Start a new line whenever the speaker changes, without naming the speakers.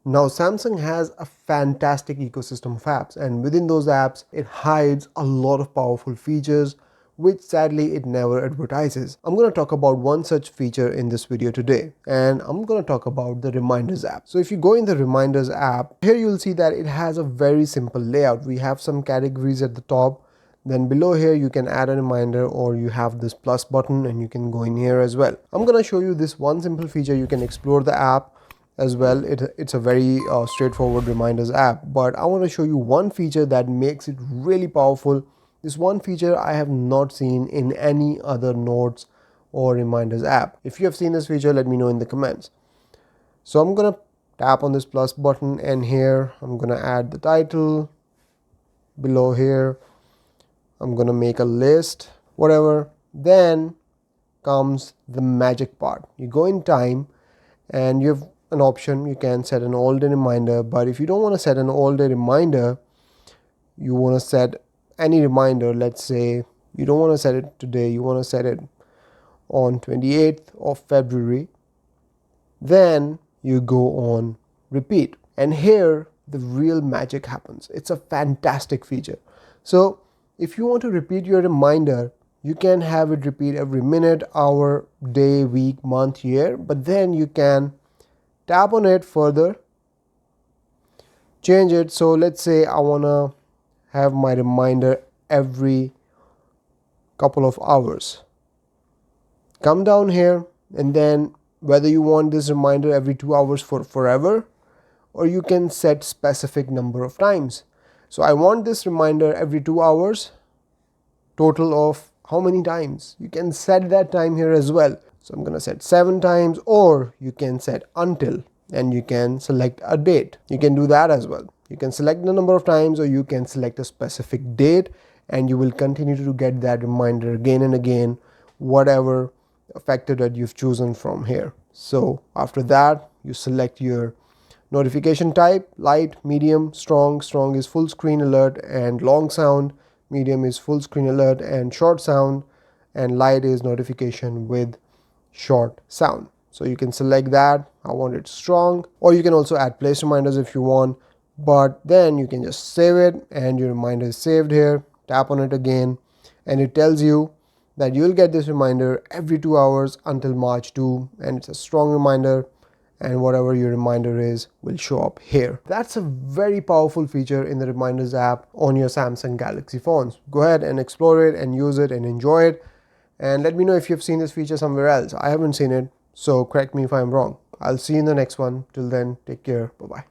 Now Samsung has a fantastic ecosystem of apps, and within those apps it hides a lot of powerful features which sadly it never advertises. I'm going to talk about one such feature in this video today, and I'm going to talk about the Reminders app. So if you go in the Reminders app, here you'll see that it has a very simple layout. We have some categories at the top, then below here you can add a reminder, or you have this plus button and you can go in here as well. I'm going to show you this one simple feature. You can explore the app as well. It's a very straightforward Reminders app, but I want to show you one feature that makes it really powerful. This one feature I have not seen in any other notes or Reminders app. If you have seen this feature, let me know in the comments. So I'm gonna tap on this plus button, and here I'm gonna add the title. Below here I'm gonna make a list, whatever. Then comes the magic part. You go in time and you have an option. You can set an all day reminder, but if you don't want to set an all day reminder, you want to set any reminder. Let's say you don't want to set it today, you want to set it on 28th of February. Then you go on repeat, and here the real magic happens. It's a fantastic feature. So if you want to repeat your reminder, you can have it repeat every minute, hour, day, week, month, year, but then you can tap on it further, change it. So let's say I want to have my reminder every couple of hours. Come down here, and then whether you want this reminder every 2 hours for forever, or you can set specific number of times. So I want this reminder every 2 hours, total of how many times. You can set that time here as well. So I'm going to set 7 times, or you can set until, and you can select a date. You can do that as well. You can select the number of times, or you can select a specific date, and you will continue to get that reminder again and again, whatever factor that you've chosen from here. So after that, you select your notification type: light, medium, strong. Strong is full screen alert and long sound. Medium is full screen alert and short sound, and light is notification with short sound. So you can select that. I want it strong, or you can also add place reminders if you want, but then you can just save it, and your reminder is saved here. Tap on it again, and it tells you that you'll get this reminder every 2 hours until March 2, and it's a strong reminder, and whatever your reminder is will show up here. That's a very powerful feature in the Reminders app on your Samsung Galaxy phones. Go ahead and explore it and use it and enjoy it, and let me know if you've seen this feature somewhere else. I haven't seen it, so correct me if I'm wrong. I'll see you in the next one. Till then, take care. Bye-bye.